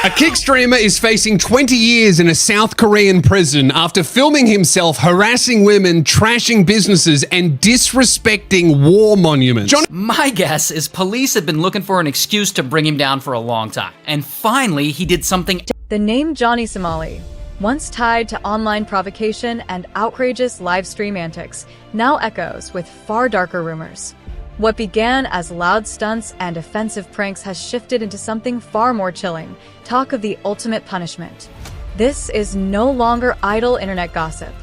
A kick streamer is facing 20 years in a South Korean prison after filming himself harassing women, trashing businesses, and disrespecting war monuments. My guess is police have been looking for an excuse to bring him down for a long time. And finally, he did something. The name Johnny Somali, once tied to online provocation and outrageous live stream antics, now echoes with far darker rumors. What began as loud stunts and offensive pranks has shifted into something far more chilling, talk of the ultimate punishment. This is no longer idle internet gossip.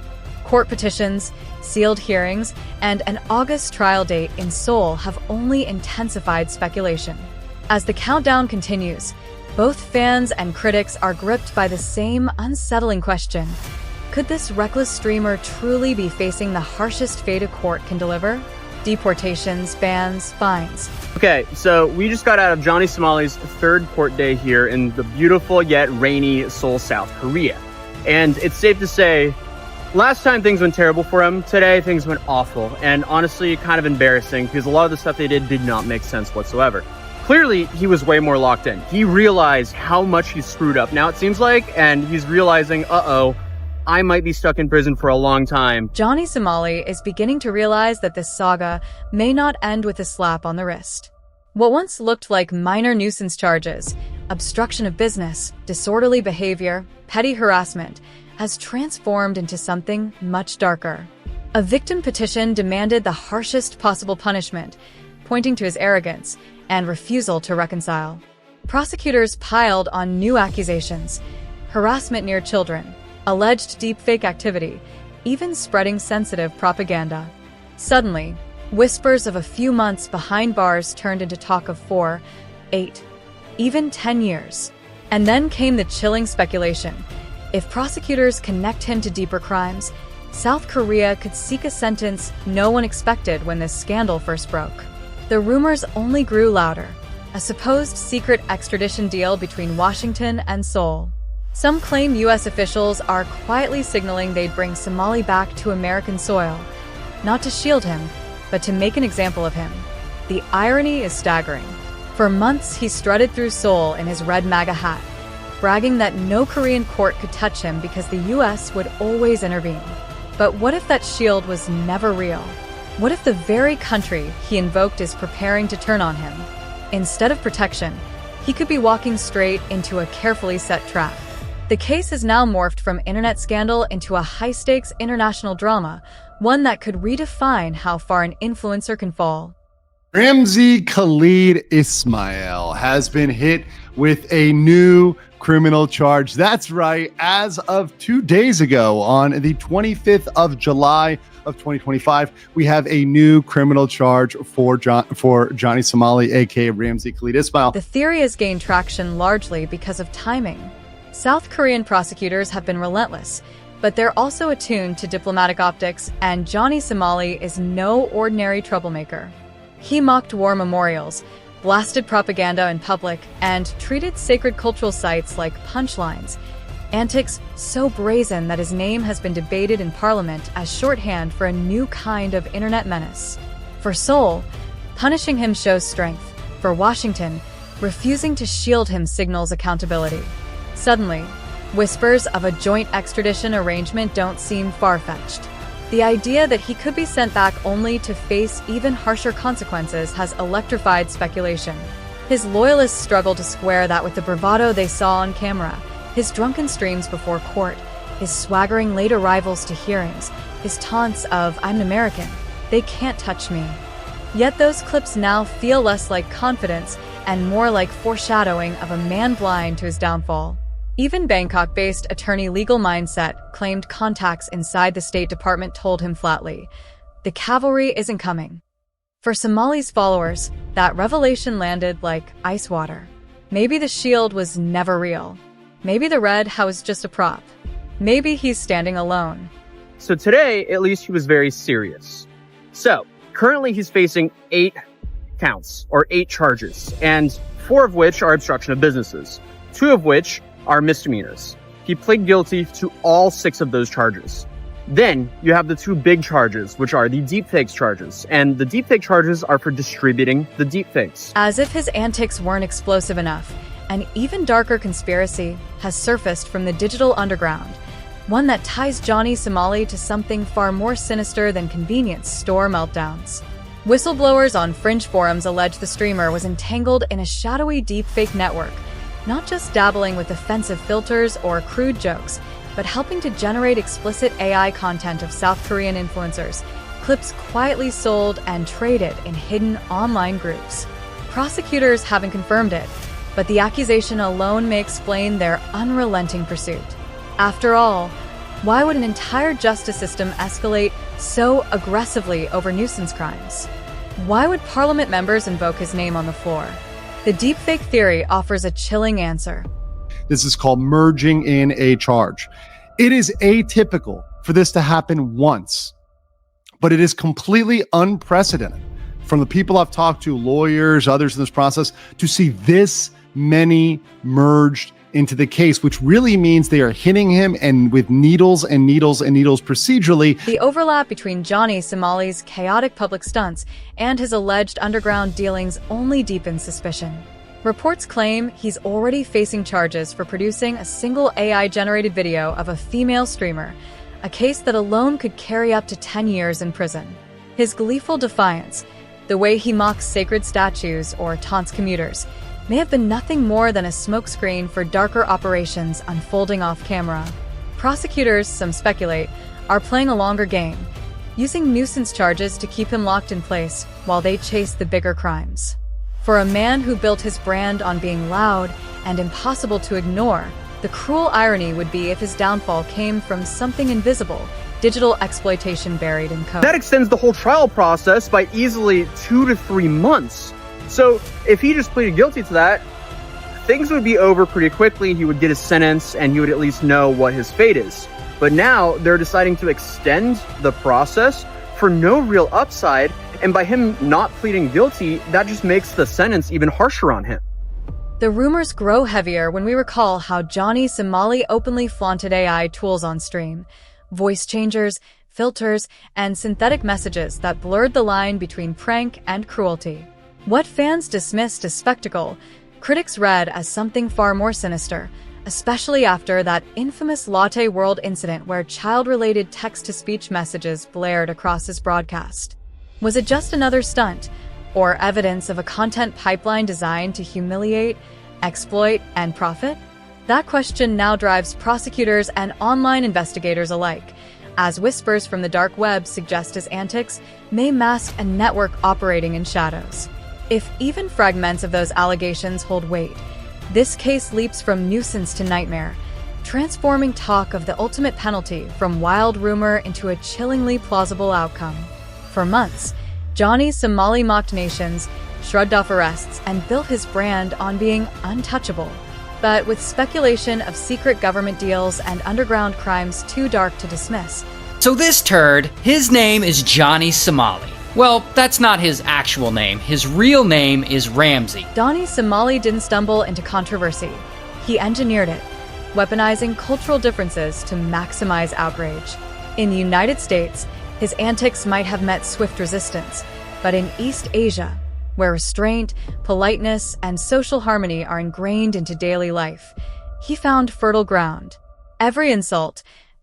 Court petitions, sealed hearings, and an August trial date in Seoul have only intensified speculation. As the countdown continues, both fans and critics are gripped by the same unsettling question. Could this reckless streamer truly be facing the harshest fate a court can deliver? Deportations, bans, fines. Okay, so we just got out of Johnny Somali's third court day here in the beautiful yet rainy Seoul, South Korea. And it's safe to say, last time things went terrible for him, today things went awful. And honestly, kind of embarrassing because a lot of the stuff they did not make sense whatsoever. Clearly, he was way more locked in. He realized how much he screwed up now it seems like, and he's realizing, I might be stuck in prison for a long time. Johnny Somali is beginning to realize that this saga may not end with a slap on the wrist. What once looked like minor nuisance charges, obstruction of business, disorderly behavior, petty harassment, has transformed into something much darker. A victim petition demanded the harshest possible punishment, pointing to his arrogance and refusal to reconcile. Prosecutors piled on new accusations, harassment near children, alleged deepfake activity, even spreading sensitive propaganda. Suddenly, whispers of a few months behind bars turned into talk of 4, 8, even 10 years. And then came the chilling speculation. If prosecutors connect him to deeper crimes, South Korea could seek a sentence no one expected when this scandal first broke. The rumors only grew louder. A supposed secret extradition deal between Washington and Seoul. Some claim U.S. officials are quietly signaling they'd bring Somali back to American soil, not to shield him, but to make an example of him. The irony is staggering. For months, he strutted through Seoul in his red MAGA hat, bragging that no Korean court could touch him because the U.S. would always intervene. But what if that shield was never real? What if the very country he invoked is preparing to turn on him? Instead of protection, he could be walking straight into a carefully set trap. The case has now morphed from internet scandal into a high-stakes international drama, one that could redefine how far an influencer can fall. Ramzi Khalid Ismail has been hit with a new criminal charge. That's right, as of 2 days ago, on the 25th of July of 2025, we have a new criminal charge for Johnny Somali, aka Ramzi Khalid Ismail. The theory has gained traction largely because of timing. South Korean prosecutors have been relentless, but they're also attuned to diplomatic optics, and Johnny Somali is no ordinary troublemaker. He mocked war memorials, blasted propaganda in public, and treated sacred cultural sites like punchlines, antics so brazen that his name has been debated in parliament as shorthand for a new kind of internet menace. For Seoul, punishing him shows strength. For Washington, refusing to shield him signals accountability. Suddenly, whispers of a joint extradition arrangement don't seem far-fetched. The idea that he could be sent back only to face even harsher consequences has electrified speculation. His loyalists struggle to square that with the bravado they saw on camera, his drunken streams before court, his swaggering late arrivals to hearings, his taunts of, "I'm an American, they can't touch me." Yet those clips now feel less like confidence and more like foreshadowing of a man blind to his downfall. Even Bangkok-based attorney Legal Mindset claimed contacts inside the State Department told him flatly, "The cavalry isn't coming." For Somali's followers, that revelation landed like ice water. Maybe the shield was never real. Maybe the red hat was just a prop. Maybe he's standing alone. So today, at least he was very serious. So, currently he's facing 8 counts, or 8 charges, and 4 of which are obstruction of businesses, 2 of which are misdemeanors. He pled guilty to all 6 of those charges. Then you have the 2 big charges, which are the deepfakes charges, and the deepfake charges are for distributing the deepfakes. As if his antics weren't explosive enough, An even darker conspiracy has surfaced from the digital underground, one that ties Johnny Somali to something far more sinister than convenience store meltdowns. Whistleblowers on fringe forums allege the streamer was entangled in a shadowy deepfake network, not just dabbling with offensive filters or crude jokes, but helping to generate explicit AI content of South Korean influencers, clips quietly sold and traded in hidden online groups. Prosecutors haven't confirmed it, but the accusation alone may explain their unrelenting pursuit. After all, why would an entire justice system escalate so aggressively over nuisance crimes? Why would Parliament members invoke his name on the floor? The deepfake theory offers a chilling answer. This is called merging in a charge. It is atypical for this to happen once, but it is completely unprecedented from the people I've talked to, lawyers, others in this process, to see this many merged into the case, which really means they are hitting him and with needles and needles and needles procedurally. The overlap between Johnny Somali's chaotic public stunts and his alleged underground dealings only deepens suspicion. Reports claim he's already facing charges for producing a single AI-generated video of a female streamer, a case that alone could carry up to 10 years in prison. His gleeful defiance, the way he mocks sacred statues or taunts commuters, may have been nothing more than a smokescreen for darker operations unfolding off camera. Prosecutors, some speculate, are playing a longer game, using nuisance charges to keep him locked in place while they chase the bigger crimes. For a man who built his brand on being loud and impossible to ignore, the cruel irony would be if his downfall came from something invisible, digital exploitation buried in code. That extends the whole trial process by easily 2 to 3 months. So if he just pleaded guilty to that, things would be over pretty quickly. He would get his sentence and he would at least know what his fate is. But now they're deciding to extend the process for no real upside. And by him not pleading guilty, that just makes the sentence even harsher on him. The rumors grow heavier when we recall how Johnny Somali openly flaunted AI tools on stream, voice changers, filters, and synthetic messages that blurred the line between prank and cruelty. What fans dismissed as spectacle, critics read as something far more sinister, especially after that infamous Latte World incident where child-related text-to-speech messages blared across his broadcast. Was it just another stunt, or evidence of a content pipeline designed to humiliate, exploit, and profit? That question now drives prosecutors and online investigators alike, as whispers from the dark web suggest his antics may mask a network operating in shadows. If even fragments of those allegations hold weight, this case leaps from nuisance to nightmare, transforming talk of the ultimate penalty from wild rumor into a chillingly plausible outcome. For months, Johnny Somali mocked nations, shrugged off arrests, and built his brand on being untouchable. But with speculation of secret government deals and underground crimes too dark to dismiss. So this turd, his name is Johnny Somali. Well, that's not his actual name. His real name is Ramsey. Johnny Somali didn't stumble into controversy. He engineered it, weaponizing cultural differences to maximize outrage. In the United States, his antics might have met swift resistance, but in East Asia, where restraint, politeness, and social harmony are ingrained into daily life, he found fertile ground. Every insult,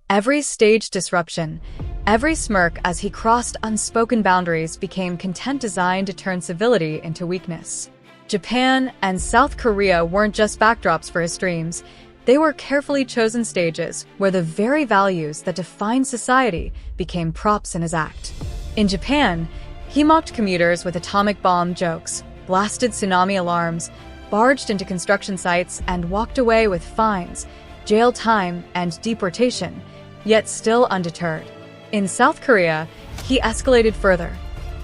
every staged disruption, every smirk as he crossed unspoken boundaries became content designed to turn civility into weakness. Japan and South Korea weren't just backdrops for his streams. They were carefully chosen stages where the very values that define society became props in his act. In Japan, he mocked commuters with atomic bomb jokes, blasted tsunami alarms, barged into construction sites, and walked away with fines, jail time, and deportation, yet still undeterred. In South Korea, he escalated further,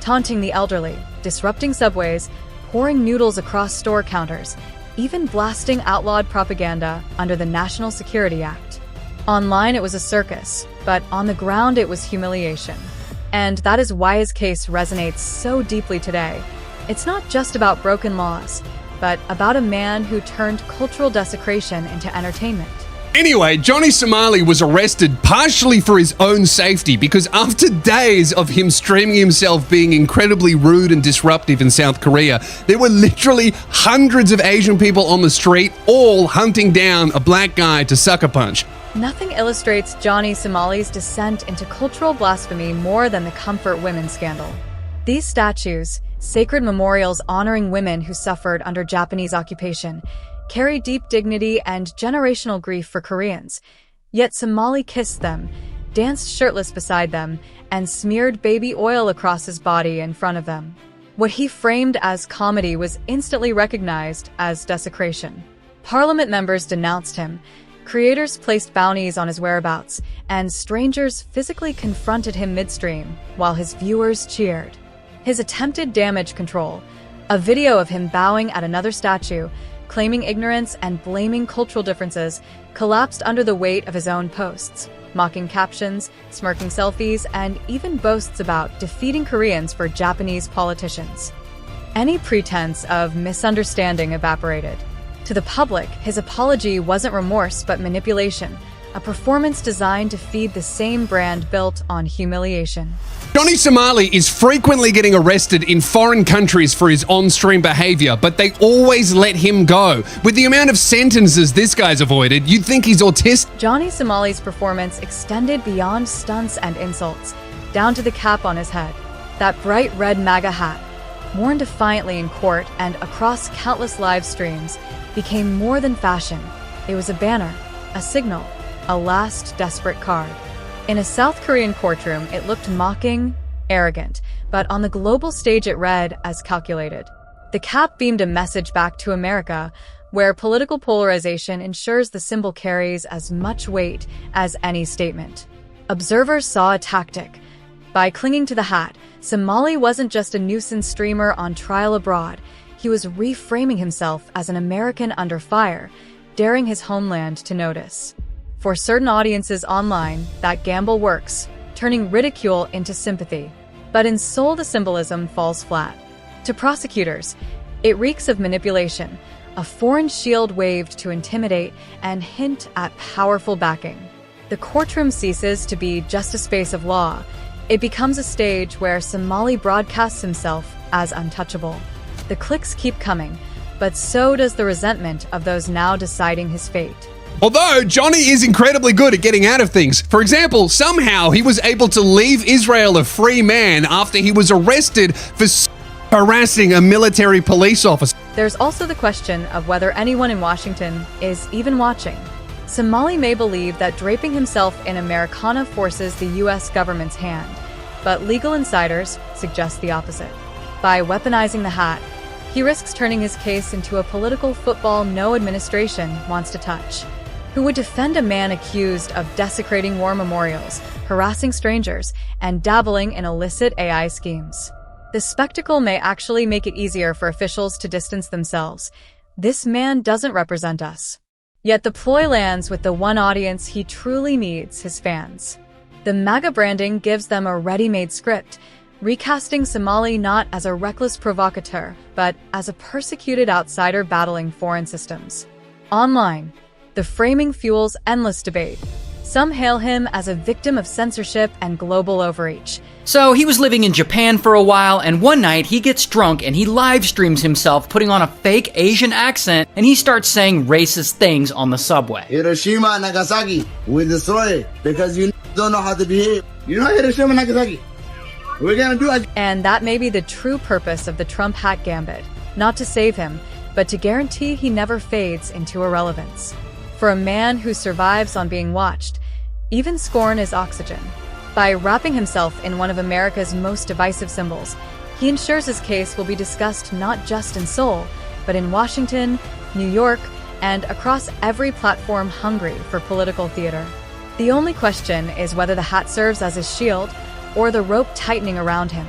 taunting the elderly, disrupting subways, pouring noodles across store counters, even blasting outlawed propaganda under the National Security Act. Online, it was a circus, but on the ground, it was humiliation. And that is why his case resonates so deeply today. It's not just about broken laws, but about a man who turned cultural desecration into entertainment. Anyway, Johnny Somali was arrested partially for his own safety because after days of him streaming himself being incredibly rude and disruptive in South Korea, there were literally hundreds of Asian people on the street all hunting down a black guy to sucker punch. Nothing illustrates Johnny Somali's descent into cultural blasphemy more than the Comfort Women scandal. These statues, sacred memorials honoring women who suffered under Japanese occupation, carry deep dignity and generational grief for Koreans. Yet Somali kissed them, danced shirtless beside them, and smeared baby oil across his body in front of them. What he framed as comedy was instantly recognized as desecration. Parliament members denounced him, creators placed bounties on his whereabouts, and strangers physically confronted him midstream while his viewers cheered. His attempted damage control, a video of him bowing at another statue, claiming ignorance and blaming cultural differences, collapsed under the weight of his own posts, mocking captions, smirking selfies, and even boasts about defeating Koreans for Japanese politicians. Any pretense of misunderstanding evaporated. To the public, his apology wasn't remorse but manipulation, a performance designed to feed the same brand built on humiliation. Johnny Somali is frequently getting arrested in foreign countries for his on-stream behavior, but they always let him go. With the amount of sentences this guy's avoided, you'd think he's autistic. Johnny Somali's performance extended beyond stunts and insults, down to the cap on his head. That bright red MAGA hat, worn defiantly in court and across countless live streams, became more than fashion. It was a banner, a signal, a last desperate card. In a South Korean courtroom, it looked mocking, arrogant, but on the global stage it read as calculated. The cap beamed a message back to America, where political polarization ensures the symbol carries as much weight as any statement. Observers saw a tactic. By clinging to the hat, Somali wasn't just a nuisance streamer on trial abroad. He was reframing himself as an American under fire, daring his homeland to notice. For certain audiences online, that gamble works, turning ridicule into sympathy. But in Seoul, the symbolism falls flat. To prosecutors, it reeks of manipulation, a foreign shield waved to intimidate and hint at powerful backing. The courtroom ceases to be just a space of law. It becomes a stage where Somali broadcasts himself as untouchable. The clicks keep coming, but so does the resentment of those now deciding his fate. Although Johnny is incredibly good at getting out of things. For example, somehow he was able to leave Israel a free man after he was arrested for harassing a military police officer. There's also the question of whether anyone in Washington is even watching. Somali may believe that draping himself in Americana forces the U.S. government's hand, but legal insiders suggest the opposite. By weaponizing the hat, he risks turning his case into a political football no administration wants to touch. Who would defend a man accused of desecrating war memorials, harassing strangers, and dabbling in illicit AI schemes? The spectacle may actually make it easier for officials to distance themselves. This man doesn't represent us. Yet the ploy lands with the one audience he truly needs, his fans. The MAGA branding gives them a ready-made script, recasting Somali not as a reckless provocateur, but as a persecuted outsider battling foreign systems. Online, the framing fuels endless debate. Some hail him as a victim of censorship and global overreach. So he was living in Japan for a while, and one night he gets drunk and he live streams himself putting on a fake Asian accent, and he starts saying racist things on the subway. Hiroshima and Nagasaki will destroy it because you don't know how to behave. You know Hiroshima and Nagasaki? We're gonna do it. And that may be the true purpose of the Trump hat gambit. Not to save him, but to guarantee he never fades into irrelevance. For a man who survives on being watched, even scorn is oxygen. By wrapping himself in one of America's most divisive symbols, he ensures his case will be discussed not just in Seoul, but in Washington, New York, and across every platform hungry for political theater. The only question is whether the hat serves as his shield or the rope tightening around him.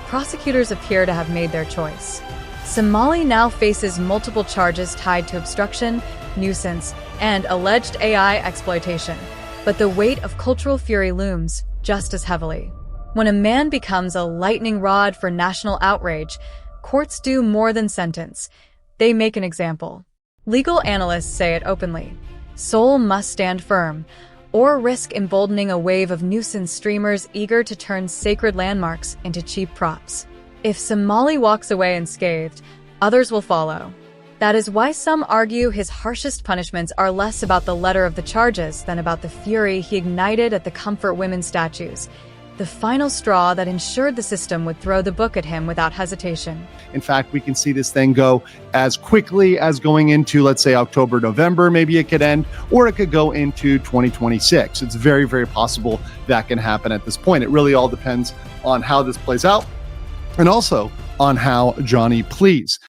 Prosecutors appear to have made their choice. Somali now faces multiple charges tied to obstruction, nuisance, and alleged AI exploitation, but the weight of cultural fury looms just as heavily. When a man becomes a lightning rod for national outrage, courts do more than sentence. They make an example. Legal analysts say it openly. Seoul must stand firm, or risk emboldening a wave of nuisance streamers eager to turn sacred landmarks into cheap props. If Somali walks away unscathed, others will follow. That is why some argue his harshest punishments are less about the letter of the charges than about the fury he ignited at the Comfort Women statues, the final straw that ensured the system would throw the book at him without hesitation. In fact, we can see this thing go as quickly as going into, let's say, October, November, maybe it could end, or it could go into 2026. It's very, very possible that can happen at this point. It really all depends on how this plays out and also on how Johnny pleads.